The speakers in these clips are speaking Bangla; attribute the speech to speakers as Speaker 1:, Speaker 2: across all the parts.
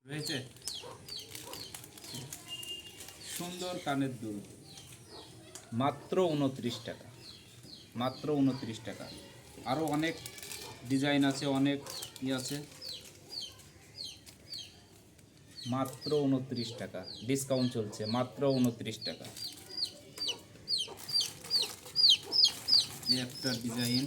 Speaker 1: রয়েছে সুন্দর কানের দুল মাত্র 29 টাকা, মাত্র 29 টাকা। আরও অনেক ডিজাইন আছে, অনেক আছে, মাত্র 29 টাকা ডিসকাউন্ট চলছে, মাত্র 29 টাকা। এই একটা ডিজাইন,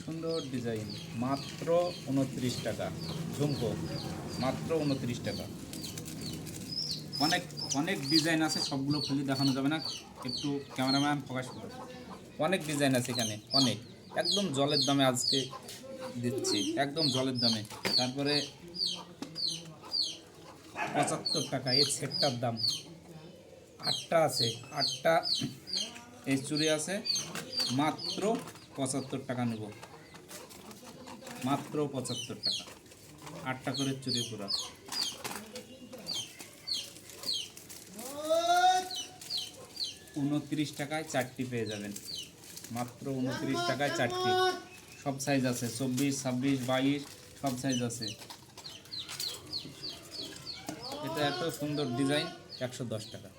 Speaker 1: সুন্দর ডিজাইন, মাত্র 29 টাকা। ঝুমকো মাত্র 29 টাকা। অনেক অনেক ডিজাইন আছে, সবগুলো খুলে দেখানো যাবে না, একটু ক্যামেরাম্যান ফোকাস করো। অনেক ডিজাইন আছে এখানে, অনেক, একদম জলের দামে আজকে দিচ্ছি, একদম জলের দামে। তারপরে 75 টাকা এই সেটটার দাম। 8টা আছে, 8টা এই চুড়ি আছে, মাত্র 75 টাকা নেব, মাত্র 75 টাকা। 8টা করে চুড়ি পুরা। 29 টাকায় 4টি পেয়ে যাবেন, মাত্র 29 টাকায় 4টি। সব সাইজ আছে, 24, 26, 22 সব সাইজ আছে। এটা এত সুন্দর ডিজাইন, 110 টাকা,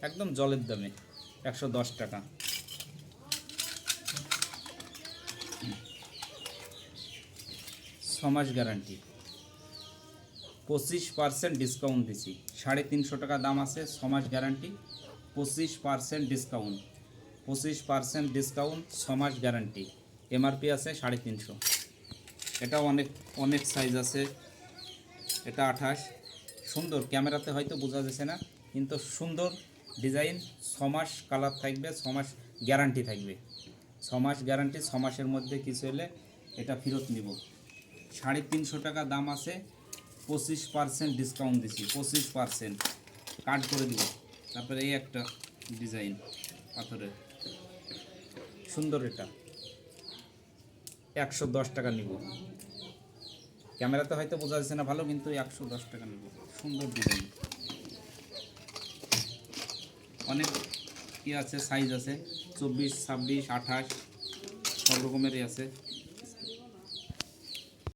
Speaker 1: একদম জলের দামে, 110 টাকা। ছমাস গ্যারান্টি, 25% ডিসকাউন্ট দিছি। 350 টাকা দাম আছে, 6 মাস গ্যারান্টি, 25% ডিসকাউন্ট, 25% ডিসকাউন্ট, 6 মাস গ্যারান্টি। এমআরপি আছে 350। এটা অনেক অনেক সাইজ আছে। এটা 28, সুন্দর, ক্যামেরাতে হয়তো বোঝা যাচ্ছে না, কিন্তু সুন্দর ডিজাইন। 6 মাস কালার থাকবে, 6 মাস গ্যারান্টি থাকবে, 6 মাস গ্যারান্টি। 6 মাসের মধ্যে কিছু হলে এটা ফেরত নিব। 350 টাকা দাম আছে, 25% ডিসকাউন্ট দিছি, 25% কাট করে দিব। তারপরে এই একটা ডিজাইন পাথরের, সুন্দর, এটা 110 টাকা নিব। ক্যামেরাতে হয়তো বোঝা যাচ্ছে না ভালো, কিন্তু 110 টাকা নিব। সুন্দর ডিজাইন, অনেক কি আছে, সাইজ আছে, 24, 26, 28 সব রকমেরই আছে।